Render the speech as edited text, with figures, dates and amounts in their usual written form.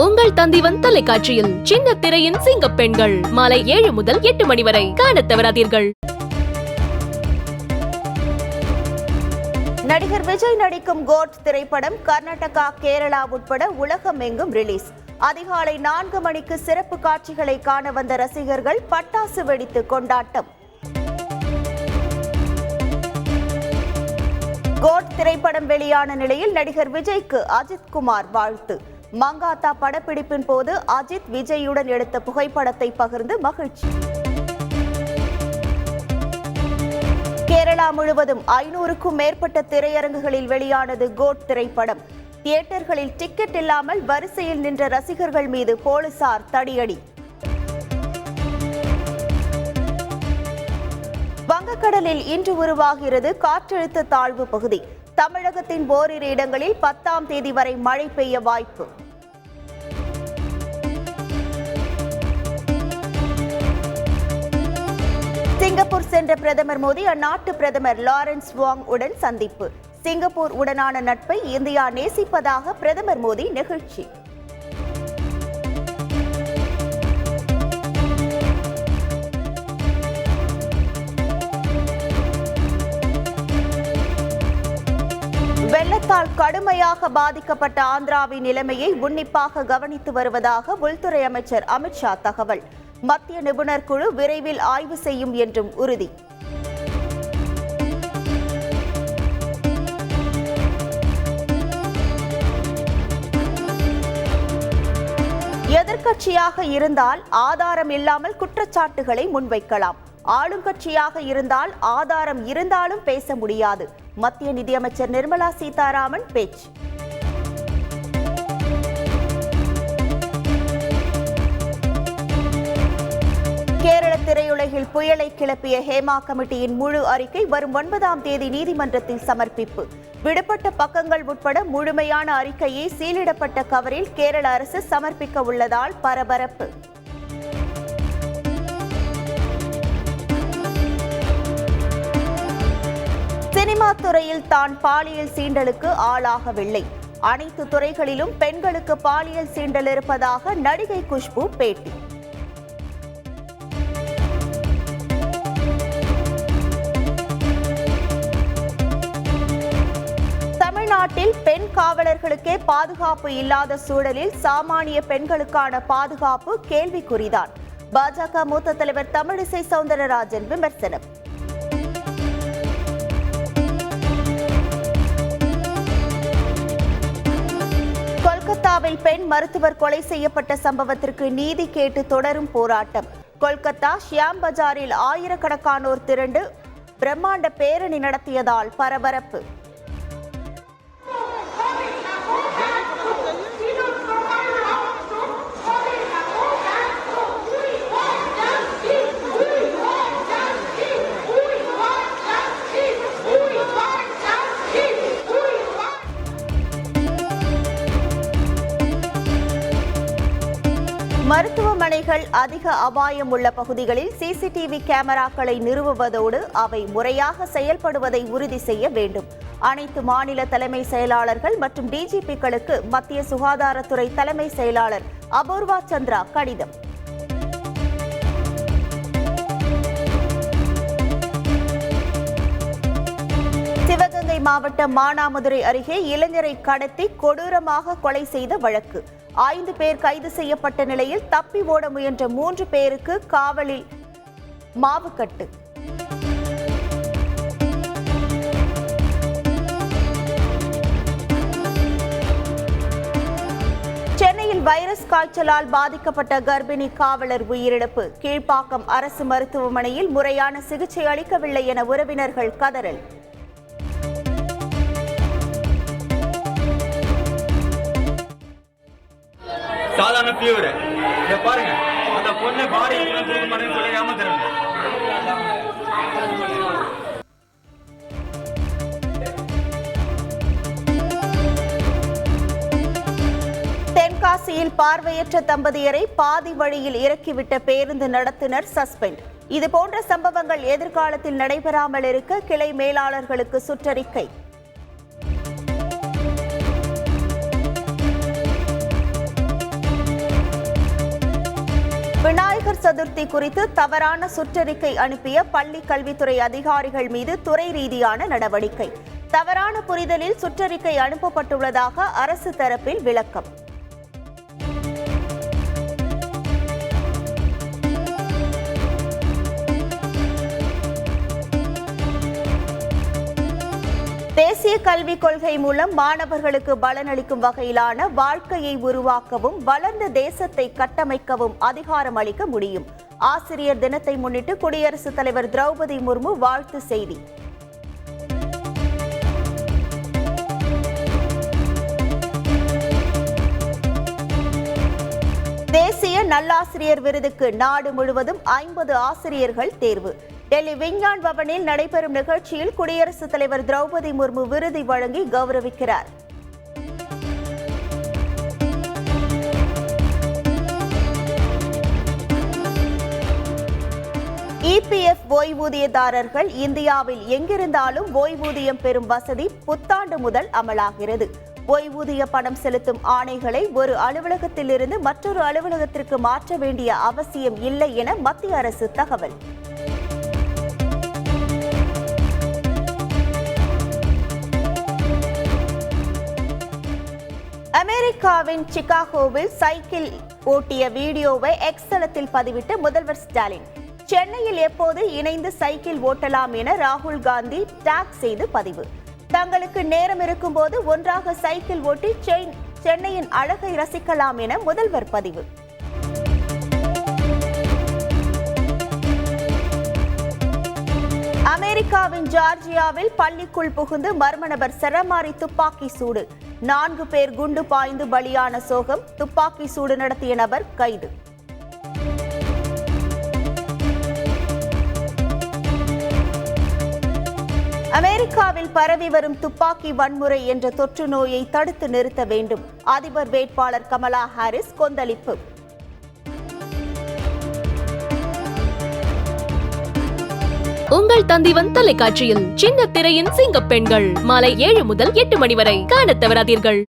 உங்கள் தந்திவன் தொலைக்காட்சியில் சின்ன திரையின் சிங்க பெண்கள் மாலை 7 முதல் 8 மணி வரை காணத் தவறாதீர்கள். நடிகர் விஜய் நடிக்கும் கோட் திரைப்படம் கர்நாடகா, கேரளா உட்பட உலகமெங்கும் ரிலீஸ். அதிகாலை 4 மணிக்கு சிறப்பு காட்சிகளை காண வந்த ரசிகர்கள் பட்டாசு வெடித்து கொண்டாட்டம். கோட் திரைப்படம் வெளியான நிலையில் நடிகர் விஜய்க்கு அஜித் குமார் வாழ்த்து. மங்காத்தா படப்பிடிப்பின் போது அஜித் விஜயுடன் எடுத்த புகைப்படத்தை பகிர்ந்து மகிழ்ச்சி. கேரளா முழுவதும் 500க்கும் மேற்பட்ட திரையரங்குகளில் வெளியானது கோட் திரைப்படம். தியேட்டர்களில் டிக்கெட் இல்லாமல் வரிசையில் நின்ற ரசிகர்கள் மீது போலீசார் தடியடி. வங்கக்கடலில் இன்று உருவாகிறது காற்றழுத்த தாழ்வு பகுதி. தமிழகத்தின் ஓரிரு இடங்களில் 10ஆம் தேதி வரை மழை பெய்ய வாய்ப்பு. சிங்கப்பூர் சென்ற பிரதமர் மோடி அந்நாட்டு பிரதமர் லாரன்ஸ் வாங் உடன் சந்திப்பு. சிங்கப்பூர் உடனான நட்பை இந்தியா நேசிப்பதாக பிரதமர் மோடி நெகிழ்ச்சி. வெள்ளத்தால் கடுமையாக பாதிக்கப்பட்ட ஆந்திராவின் நிலைமையை உன்னிப்பாக கவனித்து வருவதாக உள்துறை அமைச்சர் அமித்ஷா தகவல். மத்திய நிபுணர் குழு விரைவில் ஆய்வு செய்யும் என்றும் உறுதி. எதிர்க்கட்சியாக இருந்தால் ஆதாரம் இல்லாமல் குற்றச்சாட்டுகளை முன்வைக்கலாம். ஆளுங்கட்சியாக இருந்தால் ஆதாரம் இருந்தாலும் பேச முடியாது. மத்திய நிதியமைச்சர் நிர்மலா சீதாராமன் பேச்சு. கேரள திரையுலகில் புயலை கிளப்பிய ஹேமா கமிட்டியின் முழு அறிக்கை வரும் 9ஆம் தேதி நீதிமன்றத்தில் சமர்ப்பிப்பு. விடுபட்ட பக்கங்கள் உட்பட முழுமையான அறிக்கையை சீலிடப்பட்ட கவரில் கேரள அரசு சமர்ப்பிக்க உள்ளதால் பரபரப்பு. சினிமா துறையில் தான் பாலியல் சீண்டலுக்கு ஆளாகவில்லை. அனைத்து துறைகளிலும் பெண்களுக்கு பாலியல் சீண்டல் இருப்பதாக நடிகை குஷ்பு பேட்டி. தமிழ்நாட்டில் பெண் காவலர்களுக்கே பாதுகாப்பு இல்லாத சூழலில் சாமானிய பெண்களுக்கான பாதுகாப்பு கேள்விக்குறிதான். பாஜக மூத்த தலைவர் தமிழிசை சவுந்தரராஜன் விமர்சனம். கொல்கத்தாவில் பெண் மருத்துவர் கொலை செய்யப்பட்ட சம்பவத்திற்கு நீதி கேட்டு தொடரும் போராட்டம். கொல்கத்தா ஷியாம் பஜாரில் ஆயிரக்கணக்கானோர் திரண்டு பிரம்மாண்ட பேரணி நடத்தியதால் பரபரப்பு. மருத்துவமனைகள் அதிக அபாயம் உள்ள பகுதிகளில் சிசிடிவி கேமராக்களை நிறுவுவதோடு அவை முறையாக செயல்படுவதை உறுதி செய்ய வேண்டும். அனைத்து மாநில தலைமை செயலாளர்கள் மற்றும் டிஜிபிக்களுக்கு மத்திய சுகாதாரத்துறை தலைமை செயலாளர் அபூர்வா சந்திரா கடிதம். சிவகங்கை மாவட்டம் மானாமதுரை அருகே இளைஞரை கடத்தி கொடூரமாக கொலை செய்த வழக்கு. 5 பேர் கைது செய்யப்பட்ட நிலையில் தப்பி ஓட முயன்ற 3 பேருக்கு காவலில் மாவுக்கட்டு. சென்னையில் வைரஸ் காய்ச்சலால் பாதிக்கப்பட்ட கர்ப்பிணி காவலர் உயிரிழப்பு. கீழ்ப்பாக்கம் அரசு மருத்துவமனையில் முறையான சிகிச்சை அளிக்கவில்லை என உறவினர்கள் கதறல். சாதாரண பியூர் இத பாருங்க, அந்த பொண்ணு பாடி தூக்க மாட்டேன்னு சொல்லி ஏமாத்துறாங்க. தென்காசியில் பார்வையற்ற தம்பதியரை பாதி வழியில் இறக்கிவிட்ட பேருந்து நடத்துனர் சஸ்பெண்ட். இதுபோன்ற சம்பவங்கள் எதிர்காலத்தில் நடைபெறாமல் இருக்க கிளை மேலாளர்களுக்கு சுற்றறிக்கை. விநாயகர் சதுர்த்தி குறித்து தவறான சுற்றறிக்கை அனுப்பிய பள்ளி கல்வித்துறை அதிகாரிகள் மீது துறை ரீதியான நடவடிக்கை. தவறான புரிதலில் சுற்றறிக்கை அனுப்பப்பட்டுள்ளதாக அரசு தரப்பில் விளக்கம். தேசிய கல்விக் கொள்கை மூலம் மாணவர்களுக்கு பலனளிக்கும் வகையிலான வாழ்க்கையை உருவாக்கவும் வளர்ந்த தேசத்தை கட்டமைக்கவும் அதிகாரம் அளிக்க முடியும். ஆசிரியர் தினத்தை முன்னிட்டு குடியரசுத் தலைவர் திரௌபதி முர்மு வாழ்த்து செய்தி. தேசிய நல்லாசிரியர் விருதுக்கு நாடு முழுவதும் 50 ஆசிரியர்கள் தேர்வு. டெல்லி விஞ்ஞான் பவனில் நடைபெறும் நிகழ்ச்சியில் குடியரசுத் தலைவர் திரௌபதி முர்மு விருதை வழங்கி கௌரவிக்கிறார். EPF ஓய்வூதியதாரர்கள் இந்தியாவில் எங்கிருந்தாலும் ஓய்வூதியம் பெறும் வசதி புத்தாண்டு முதல் அமலாகிறது. ஓய்வூதிய பணம் செலுத்தும் ஆணைகளை ஒரு அலுவலகத்திலிருந்து மற்றொரு அலுவலகத்திற்கு மாற்ற வேண்டிய அவசியம் இல்லை என மத்திய அரசு தகவல். அமெரிக்காவின் சிகாகோவில் சைக்கிள் ஓட்டிய வீடியோவை எக்ஸ் தளத்தில் பதிவிட்ட முதல்வர் ஸ்டாலின், சென்னையில் எப்போது இணைந்து சைக்கிள் ஓட்டலாம் என ராகுல் காந்தி டாக் செய்து பதிவு. தங்களுக்கு நேரம் இருக்கும்போது ஒன்றாக சைக்கிள் ஓட்டி சென்னையின் அழகை ரசிக்கலாம் என முதல்வர் பதிவு. அமெரிக்காவின் ஜார்ஜியாவில் பள்ளிக்குள் புகுந்து மர்ம நபர் சரமாரி துப்பாக்கி சூடு. 4 பேர் குண்டு பாய்ந்து பலியான சோகம். துப்பாக்கி சூடு நடத்திய நபர் கைது. அமெரிக்காவில் பரவி வரும் துப்பாக்கி வன்முறை என்ற தொற்று நோயை தடுத்து நிறுத்த வேண்டும். அதிபர் வேட்பாளர் கமலா ஹாரிஸ் கொந்தளிப்பு. உங்கள் தந்திவன் தொலைக்காட்சியில் சின்ன திரையின் சிங்கப்பெண்கள் மாலை 7 முதல் 8 மணி வரை காணத் தவறாதீர்கள்.